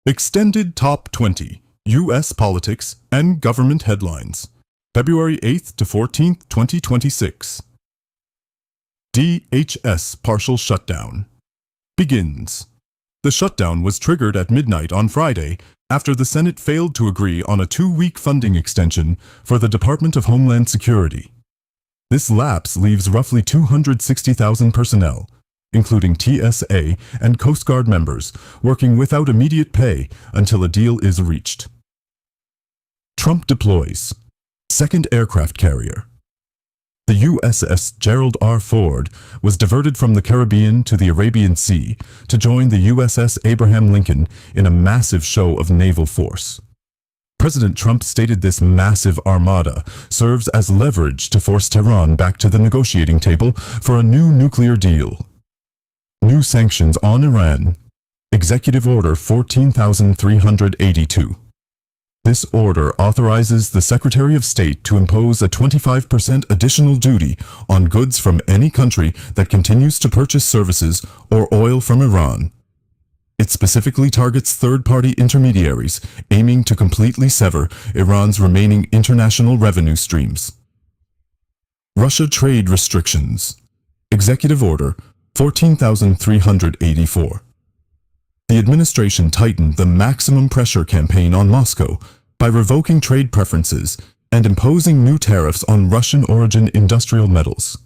Extended Top 20 U.S. Politics and Government Headlines, February 8th to 14th, 2026. DHS Partial Shutdown begins. The shutdown was triggered at midnight on Friday after the Senate failed to agree on a 2-week funding extension for the Department of Homeland Security. This lapse leaves roughly 260,000 personnel, including TSA and Coast Guard members, working without immediate pay until a deal is reached. Trump deploys second aircraft carrier. The USS Gerald R. Ford was diverted from the Caribbean to the Arabian Sea to join the USS Abraham Lincoln in a massive show of naval force. President Trump stated this massive armada serves as leverage to force Tehran back to the negotiating table for a new nuclear deal. New sanctions on Iran. Executive Order 14,382. This order authorizes the Secretary of State to impose a 25% additional duty on goods from any country that continues to purchase services or oil from Iran. It specifically targets third-party intermediaries, aiming to completely sever Iran's remaining international revenue streams. Russia trade restrictions. Executive Order 14,384. The administration tightened the maximum pressure campaign on Moscow by revoking trade preferences and imposing new tariffs on Russian-origin industrial metals.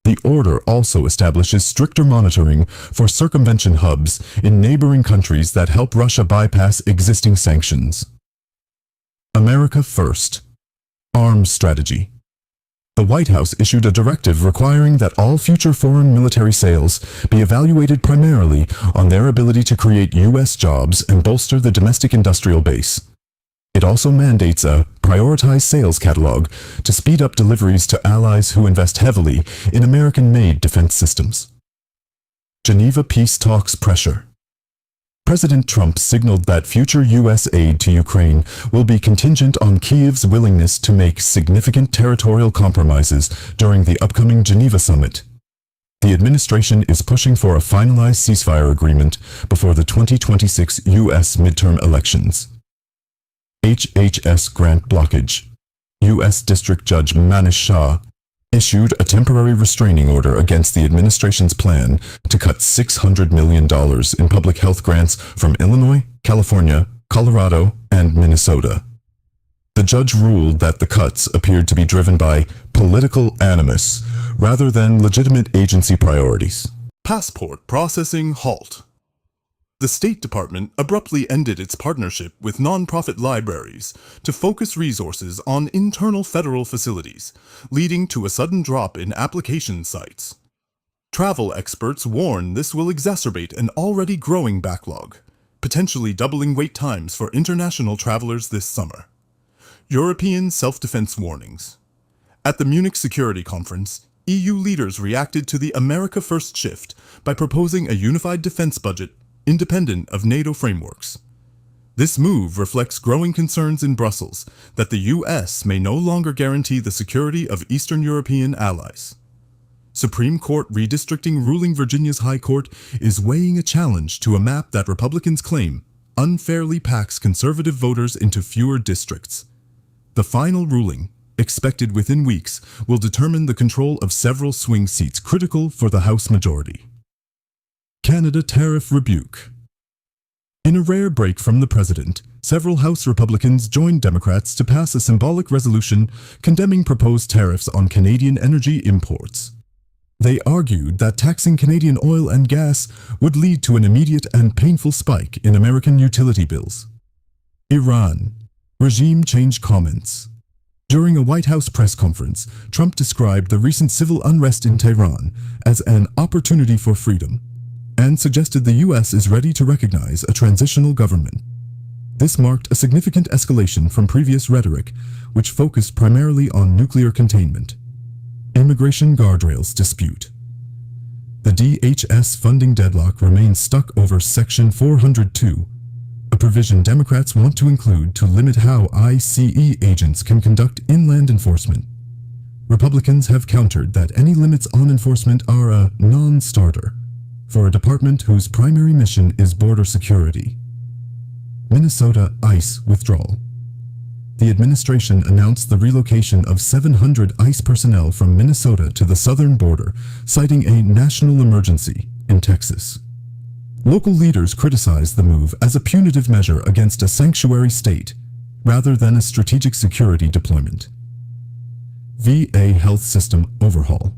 The order also establishes stricter monitoring for circumvention hubs in neighboring countries that help Russia bypass existing sanctions. America First. Arms Strategy. The White House issued a directive requiring that all future foreign military sales be evaluated primarily on their ability to create U.S. jobs and bolster the domestic industrial base. It also mandates a prioritized sales catalog to speed up deliveries to allies who invest heavily in American-made defense systems. Geneva peace talks pressure. President Trump signaled that future U.S. aid to Ukraine will be contingent on Kyiv's willingness to make significant territorial compromises during the upcoming Geneva summit. The administration is pushing for a finalized ceasefire agreement before the 2026 U.S. midterm elections. HHS grant blockage. U.S. District Judge Manish Shah issued a temporary restraining order against the administration's plan to cut $600 million in public health grants from Illinois, California, Colorado, and Minnesota. The judge ruled that the cuts appeared to be driven by political animus rather than legitimate agency priorities. Passport processing halt. The State Department abruptly ended its partnership with nonprofit libraries to focus resources on internal federal facilities, leading to a sudden drop in application sites. Travel experts warn this will exacerbate an already growing backlog, potentially doubling wait times for international travelers this summer. European self-defense warnings. At the Munich Security Conference, EU leaders reacted to the America First shift by proposing a unified defense budget independent of NATO frameworks. This move reflects growing concerns in Brussels that the U.S. may no longer guarantee the security of Eastern European allies. Supreme Court redistricting ruling Virginia's High Court is weighing a challenge to a map that Republicans claim unfairly packs conservative voters into fewer districts. The final ruling, expected within weeks, will determine the control of several swing seats critical for the House majority. Canada tariff rebuke. In a rare break from the president, several House Republicans joined Democrats to pass a symbolic resolution condemning proposed tariffs on Canadian energy imports. They argued that taxing Canadian oil and gas would lead to an immediate and painful spike in American utility bills. Iran. Regime change comments. During a White House press conference, Trump described the recent civil unrest in Tehran as an opportunity for freedom, and suggested the U.S. is ready to recognize a transitional government. This marked a significant escalation from previous rhetoric, which focused primarily on nuclear containment. Immigration guardrails dispute. The DHS funding deadlock remains stuck over Section 402, a provision Democrats want to include to limit how ICE agents can conduct inland enforcement. Republicans have countered that any limits on enforcement are a non-starter for a department whose primary mission is border security. Minnesota ICE withdrawal. The administration announced the relocation of 700 ICE personnel from Minnesota to the southern border, citing a national emergency in Texas. Local leaders criticized the move as a punitive measure against a sanctuary state, rather than a strategic security deployment. VA Health System Overhaul.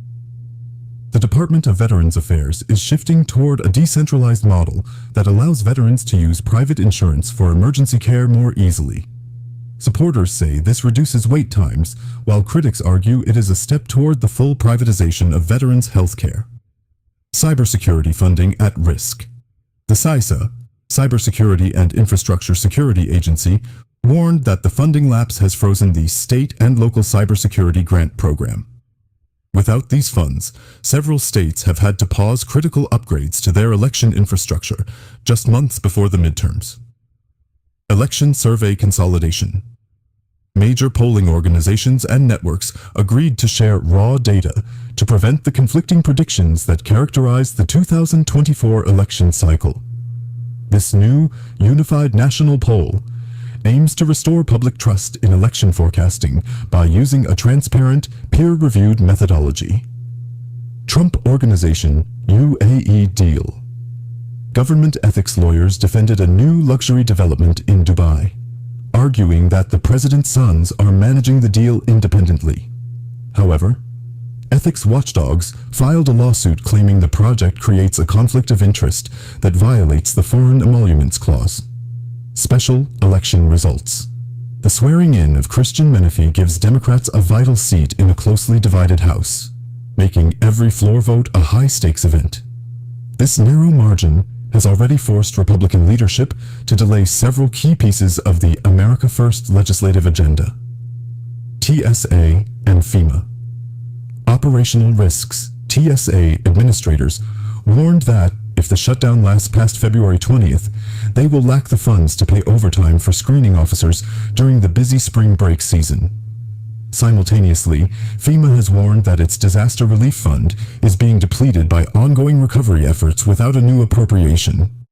The Department of Veterans Affairs is shifting toward a decentralized model that allows veterans to use private insurance for emergency care more easily. Supporters say this reduces wait times, while critics argue it is a step toward the full privatization of veterans' health care. Cybersecurity funding at risk. The CISA, Cybersecurity and Infrastructure Security Agency, warned that the funding lapse has frozen the state and local cybersecurity grant program. Without these funds, several states have had to pause critical upgrades to their election infrastructure just months before the midterms. Election survey consolidation. Major polling organizations and networks agreed to share raw data to prevent the conflicting predictions that characterize the 2024 election cycle. This new, unified national poll aims to restore public trust in election forecasting by using a transparent, peer-reviewed methodology. Trump Organization UAE deal. Government ethics lawyers defended a new luxury development in Dubai, arguing that the president's sons are managing the deal independently. However, ethics watchdogs filed a lawsuit claiming the project creates a conflict of interest that violates the Foreign Emoluments Clause. Special election results. The swearing-in of Christian Menifee gives Democrats a vital seat in a closely divided House, making every floor vote a high-stakes event. This narrow margin has already forced Republican leadership to delay several key pieces of the America First legislative agenda. TSA and FEMA. Operational risks. TSA administrators warned that if the shutdown lasts past February 20th, they will lack the funds to pay overtime for screening officers during the busy spring break season. Simultaneously, FEMA has warned that its disaster relief fund is being depleted by ongoing recovery efforts without a new appropriation.